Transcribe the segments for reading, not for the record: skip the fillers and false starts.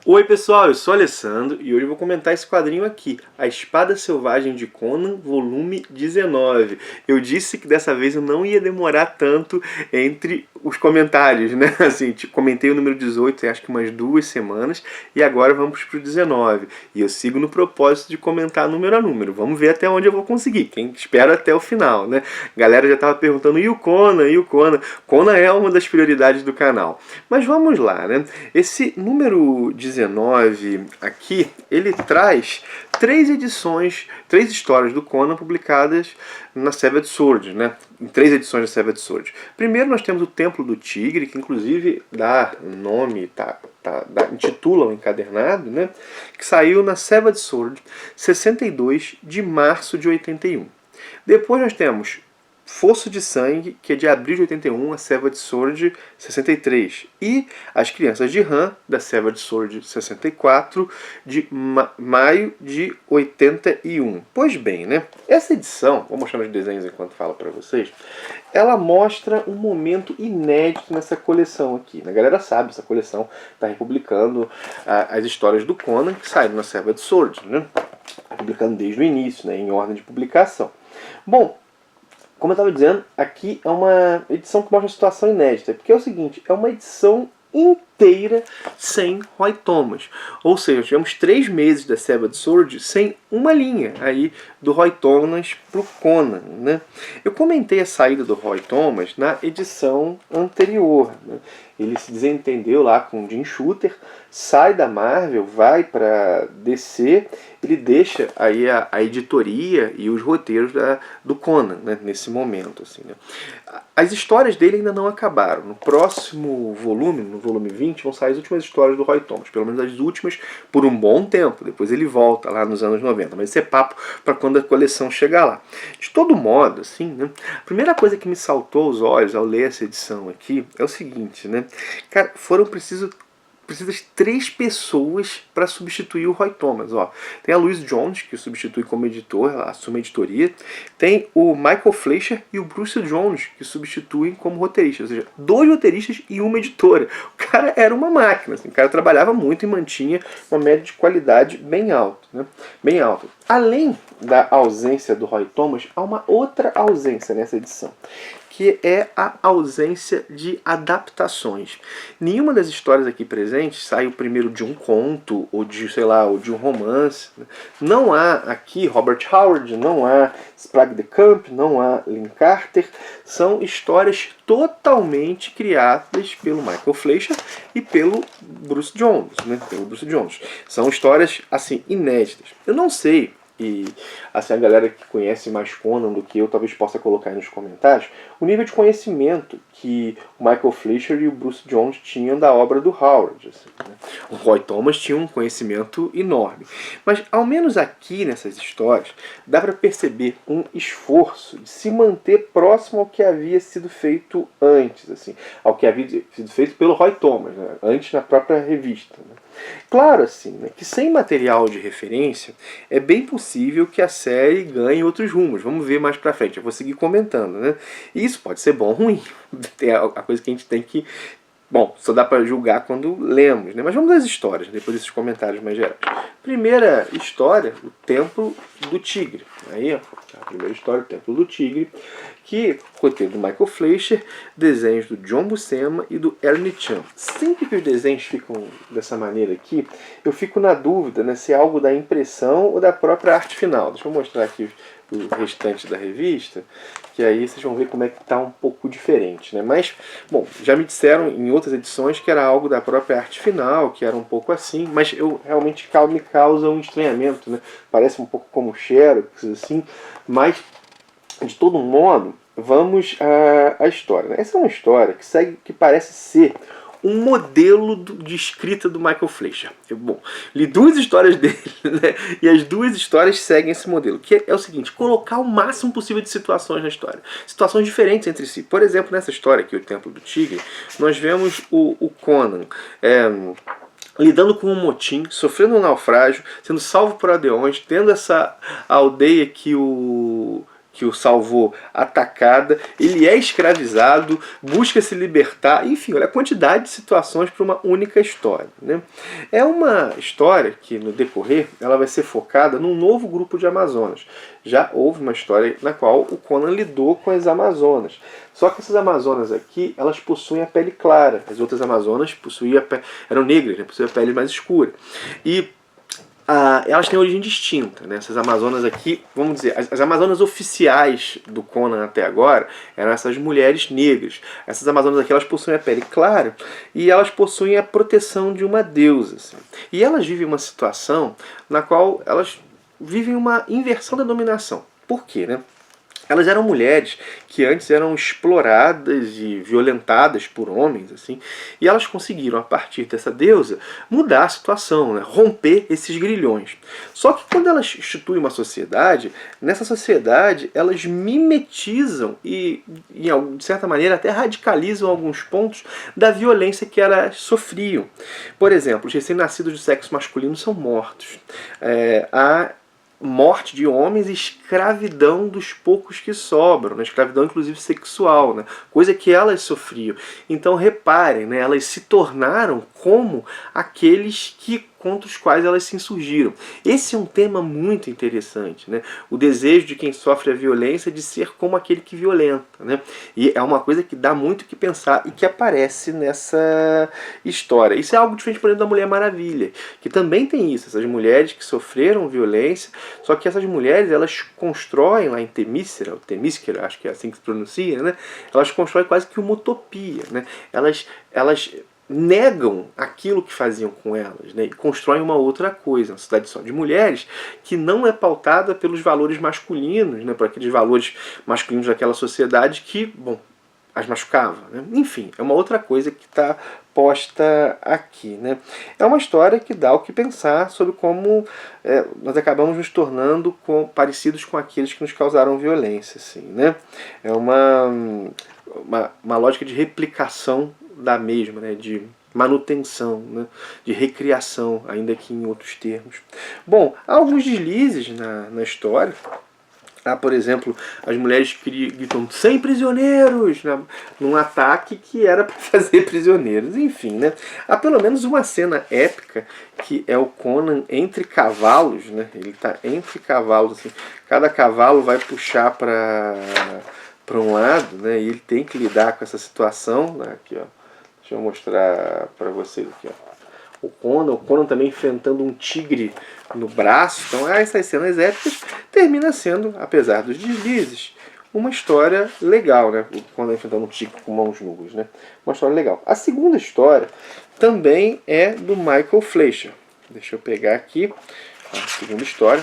Oi pessoal, eu sou o Alessandro e hoje eu vou comentar esse quadrinho aqui, A Espada Selvagem de Conan, volume 19. Eu disse que dessa vez eu não ia demorar tanto entre os comentários, né? Assim, comentei o número 18 acho que umas 2 semanas e agora vamos pro 19. E eu sigo no propósito de comentar número a número. Vamos ver até onde eu vou conseguir, quem espera até o final, né? A galera já tava perguntando, e o Conan? E o Conan? Conan é uma das prioridades do canal. Mas vamos lá, né? Esse número 19 aqui, ele traz 3 histórias do Conan publicadas na Savage Sword, né? Em 3 edições da Savage Sword. Primeiro nós temos o Templo do Tigre, que inclusive dá nome, intitula o encadernado, né? Que saiu na Savage Sword 62 de março de 81. Depois nós temos Fosso de Sangue, que é de abril de 81, a Savage Sword 63. E As Crianças de Han, da Savage Sword 64, de maio de 81. Pois bem, né? Essa edição, vou mostrar nos desenhos enquanto falo para vocês, ela mostra um momento inédito nessa coleção aqui. A galera sabe, essa coleção está republicando as histórias do Conan, que saíram na Savage Sword, né? Publicando desde o início, né? Em ordem de publicação. Bom, como eu estava dizendo, aqui é uma edição que mostra uma situação inédita. Porque é o seguinte, é uma edição inteira sem Roy Thomas. Ou seja, tivemos 3 meses da Savage Sword sem uma linha aí do Roy Thomas pro Conan, né? Eu comentei a saída do Roy Thomas na edição anterior, né? Ele se desentendeu lá com o Jim Shooter, sai da Marvel, vai para DC, ele deixa aí a editoria e os roteiros do Conan, né, nesse momento. Assim, né. As histórias dele ainda não acabaram. No próximo volume, no volume 20, vão sair as últimas histórias do Roy Thomas. Pelo menos as últimas por um bom tempo. Depois ele volta lá nos anos 90. Mas isso é papo para quando a coleção chegar lá. De todo modo, assim, né, a primeira coisa que me saltou aos olhos ao ler essa edição aqui é o seguinte, né? Cara, foram precisas 3 pessoas para substituir o Roy Thomas. Ó. Tem a Louise Jones, que o substitui como editor, ela assume a editoria. Tem o Michael Fleischer e o Bruce Jones, que substituem como roteiristas. Ou seja, 2 roteiristas e uma editora. O cara era uma máquina. Assim, o cara trabalhava muito e mantinha uma média de qualidade bem alta. Né? Bem alta. Além da ausência do Roy Thomas, há uma outra ausência nessa edição, que é a ausência de adaptações. Nenhuma das histórias aqui presentes saiu primeiro de um conto, ou de, sei lá, ou de um romance. Não há aqui Robert Howard, não há Sprague de Camp, não há Lynn Carter. São histórias totalmente criadas pelo Michael Fleischer e pelo Bruce Jones, né? Pelo Bruce Jones. São histórias, assim, inéditas. Eu não sei, e assim, a galera que conhece mais Conan do que eu talvez possa colocar aí nos comentários, o nível de conhecimento que o Michael Fleischer e o Bruce Jones tinham da obra do Howard. Assim, né? O Roy Thomas tinha um conhecimento enorme. Mas, ao menos aqui nessas histórias, dá para perceber um esforço de se manter próximo ao que havia sido feito antes, assim, ao que havia sido feito pelo Roy Thomas, né? Antes na própria revista. Né? Claro, assim, né, que sem material de referência, é bem possível que a série ganhe outros rumos. Vamos ver mais pra frente, eu vou seguir comentando, né? E isso pode ser bom ou ruim. É a coisa que a gente tem que... Bom, só dá pra julgar quando lemos, né? Mas vamos às histórias, depois desses comentários mais gerais. Primeira história, o Templo do Tigre. Aí, ó, a primeira história, o Templo do Tigre, que roteiro do Michael Fleischer, desenhos do John Buscema e do Ernie Chan. Sempre que os desenhos ficam dessa maneira aqui, eu fico na dúvida, né, se é algo da impressão ou da própria arte final. Deixa eu mostrar aqui o restante da revista, que aí vocês vão ver como é que está um pouco diferente, né? Mas, bom, já me disseram em outras edições que era algo da própria arte final, que era um pouco assim, mas eu realmente me causa um estranhamento, né? Parece um pouco como Xerox, assim, mas, de todo modo, vamos à história. Né? Essa é uma história que parece ser um modelo de escrita do Michael Fleischer. Bom, li 2 histórias dele, né? E as 2 histórias seguem esse modelo, que é o seguinte, colocar o máximo possível de situações na história. Situações diferentes entre si. Por exemplo, nessa história aqui, o Templo do Tigre, nós vemos o Conan lidando com um motim, sofrendo um naufrágio, sendo salvo por aldeões, tendo essa aldeia que que o salvou atacada, ele é escravizado, busca se libertar, enfim, olha a quantidade de situações para uma única história, né? É uma história que no decorrer ela vai ser focada num novo grupo de Amazonas. Já houve uma história na qual o Conan lidou com as Amazonas. Só que essas Amazonas aqui, elas possuem a pele clara. As outras Amazonas eram negras, né? Possuíam a pele mais escura. E elas têm origem distinta, né? Essas Amazonas aqui, vamos dizer, as Amazonas oficiais do Conan até agora eram essas mulheres negras. Essas Amazonas aqui, elas possuem a pele clara e elas possuem a proteção de uma deusa. Assim. E elas vivem uma situação na qual elas vivem uma inversão da dominação. Por quê, né? Elas eram mulheres que antes eram exploradas e violentadas por homens, assim, e elas conseguiram, a partir dessa deusa, mudar a situação, né? Romper esses grilhões. Só que quando elas instituem uma sociedade, nessa sociedade elas mimetizam e, de certa maneira, até radicalizam alguns pontos da violência que elas sofriam. Por exemplo, os recém-nascidos do sexo masculino são mortos. Há morte de homens e escravidão dos poucos que sobram, né? Escravidão inclusive sexual, né? Coisa que elas sofriam. Então reparem, né? Elas se tornaram como aqueles contra os quais elas se insurgiram. Esse é um tema muito interessante, né? O desejo de quem sofre a violência de ser como aquele que violenta, né? E é uma coisa que dá muito o que pensar e que aparece nessa história. Isso é algo diferente, por exemplo, da Mulher Maravilha, que também tem isso, essas mulheres que sofreram violência, só que essas mulheres, elas constroem lá em Temícera, acho que é assim que se pronuncia, né? Elas constroem quase que uma utopia, né? Elas negam aquilo que faziam com elas, né? E constroem uma outra coisa, uma sociedade só de mulheres que não é pautada pelos valores masculinos, né? Por aqueles valores masculinos daquela sociedade que, bom, as machucava, né? Enfim, é uma outra coisa que está posta aqui, né? É uma história que dá o que pensar sobre como nós acabamos nos tornando parecidos com aqueles que nos causaram violência, assim, né? É uma lógica de replicação da mesma, né? De manutenção, né? De recriação, ainda que em outros termos. Bom, há alguns deslizes na história. Por exemplo, as mulheres gritam 100 prisioneiros num ataque que era para fazer prisioneiros. Enfim, né? Há pelo menos uma cena épica que é o Conan entre cavalos, né? Ele está entre cavalos, assim. Cada cavalo vai puxar para um lado, né? E ele tem que lidar com essa situação, né? Aqui, ó. Deixa eu mostrar para vocês aqui, ó. O Conan também enfrentando um tigre no braço. Então, essas cenas épicas termina sendo, apesar dos deslizes, uma história legal, né? O Conan enfrentando um tigre com mãos nuas, né? Uma história legal. A segunda história também é do Michael Fleischer. Deixa eu pegar aqui a segunda história,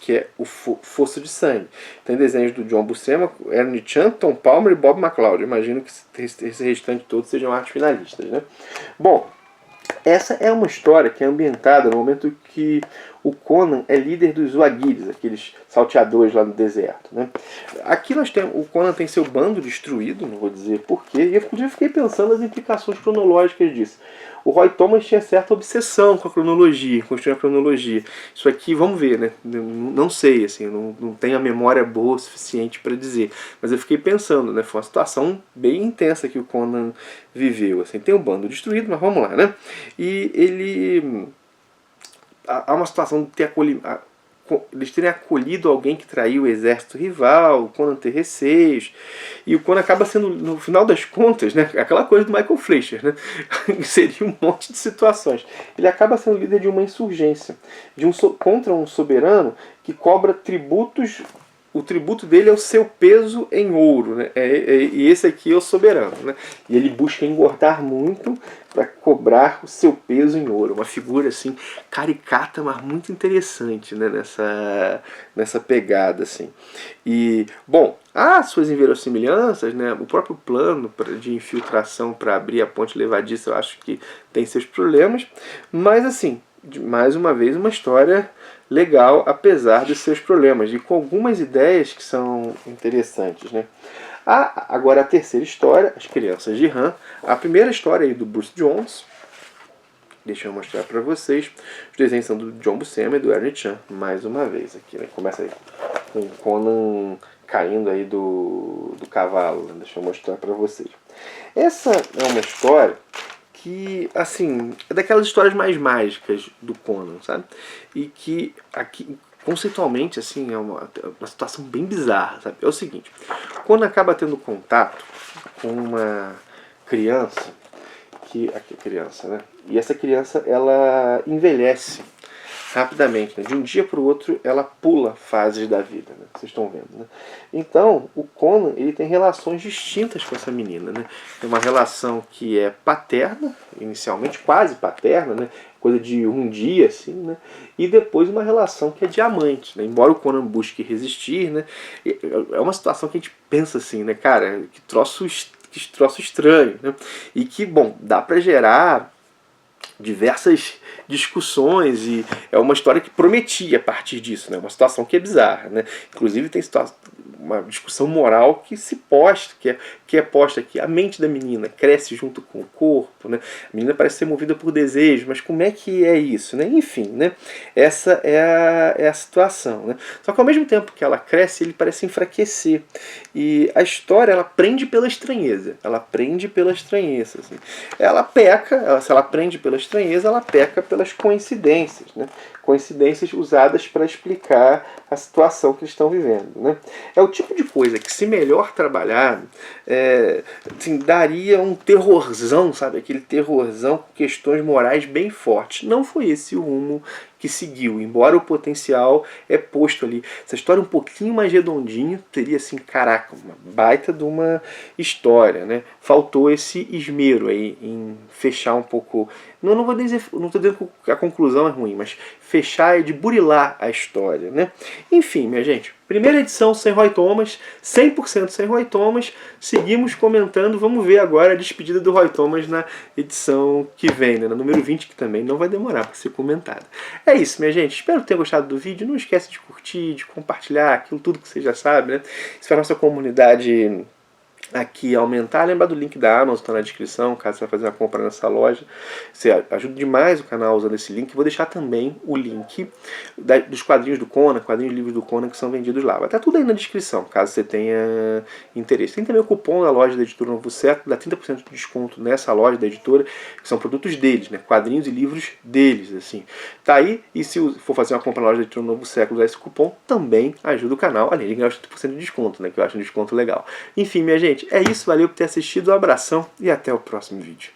que é o Fosso de Sangue. Tem desenhos do John Buscema, Ernie Chan, Tom Palmer e Bob McLeod. Imagino que esse restante todos sejam artes finalistas, né? Bom, essa é uma história que é ambientada no momento que o Conan é líder dos Wagiris, aqueles salteadores lá no deserto, né? Aqui o Conan tem seu bando destruído, não vou dizer porquê, e eu fiquei pensando nas implicações cronológicas disso. O Roy Thomas tinha certa obsessão com a cronologia, construir a cronologia. Isso aqui, vamos ver, né? Não sei, assim, não tenho a memória boa o suficiente para dizer. Mas eu fiquei pensando, né? Foi uma situação bem intensa que o Conan viveu. Assim, tem um bando destruído, mas vamos lá, né? E ele... Há uma situação de eles terem acolhido alguém que traiu o exército rival, o Conan ter receios, e o Conan acaba sendo, no final das contas, né, aquela coisa do Michael Fleischer, né, seria um monte de situações. Ele acaba sendo líder de uma insurgência contra um soberano que cobra tributos. O tributo dele é o seu peso em ouro, né? E esse aqui é o soberano, né? E ele busca engordar muito para cobrar o seu peso em ouro. Uma figura assim caricata, mas muito interessante, né? Nessa pegada, assim. E, bom, há suas inverossimilhanças, né? O próprio plano de infiltração para abrir a ponte levadiça, eu acho que tem seus problemas. Mas, assim, mais uma vez, uma história legal, apesar dos seus problemas, e com algumas ideias que são interessantes, né? Agora a terceira história, As Crianças de Han. A primeira história aí do Bruce Jones. Deixa eu mostrar para vocês. Os desenhos são do John Buscema e do Ernie Chan, mais uma vez aqui, né? Começa aí com Conan caindo aí do cavalo, né? Deixa eu mostrar para vocês. Essa é uma história que, assim, é daquelas histórias mais mágicas do Conan, sabe? E que aqui, conceitualmente, assim, é uma situação bem bizarra, sabe? É o seguinte, Conan acaba tendo contato com uma criança, aqui criança, né? E essa criança, ela envelhece rapidamente, né? De um dia para o outro ela pula fases da vida, né? Vocês estão vendo, né? Então o Conan, ele tem relações distintas com essa menina, né? Tem uma relação que é paterna, inicialmente quase paterna, né? Coisa de um dia assim, né? E depois uma relação que é de amante, né? Embora o Conan busque resistir, né? É uma situação que a gente pensa assim, né, cara, que troço estranho, né? E que, bom, dá para gerar diversas discussões, e é uma história que prometia a partir disso, né? Uma situação que é bizarra, né? Inclusive tem uma discussão moral que se posta, que é posta aqui. A mente da menina cresce junto com o corpo, né? A menina parece ser movida por desejo, mas como é que é isso, né? Enfim, né? Essa é a situação, né? Só que ao mesmo tempo que ela cresce, ele parece enfraquecer. E a história, ela prende pela estranheza. Ela prende pela estranheza, assim. Ela peca, se ela prende pela estranheza, ela peca pelas coincidências, né? Coincidências usadas para explicar a situação que eles estão vivendo, né? É o tipo de coisa que, se melhor trabalhado, assim, daria um terrorzão, sabe? Aquele terrorzão com questões morais bem fortes. Não foi esse o rumo que seguiu, embora o potencial é posto ali. Essa história um pouquinho mais redondinha teria, assim, caraca, uma baita de uma história, né? Faltou esse esmero aí em fechar um pouco. Não vou dizer, não estou dizendo que a conclusão é ruim, mas fechar é de burilar a história, né? Enfim, minha gente, primeira edição sem Roy Thomas, 100% sem Roy Thomas. Seguimos comentando, vamos ver agora a despedida do Roy Thomas na edição que vem, né? Na número 20, que também não vai demorar para ser comentada. É isso, minha gente. Espero ter gostado do vídeo. Não esquece de curtir, de compartilhar aquilo tudo que você já sabe, né? Isso para a nossa comunidade aqui aumentar. Lembra do link da Amazon, está na descrição, caso você vai fazer uma compra nessa loja. Você ajuda demais o canal usando esse link. Vou deixar também o link dos quadrinhos do Conan, quadrinhos e livros do Conan que são vendidos lá. Vai estar tudo aí na descrição, caso você tenha interesse. Tem também o cupom da loja da editora Novo Século, dá 30% de desconto nessa loja da editora, que são produtos deles, né? Quadrinhos e livros deles, assim. Tá aí, e se for fazer uma compra na loja da editora Novo Século, usar esse cupom, também ajuda o canal, além de ganhar os 30% de desconto, né? Que eu acho um desconto legal. Enfim, minha gente, é isso, valeu por ter assistido, um abração e até o próximo vídeo.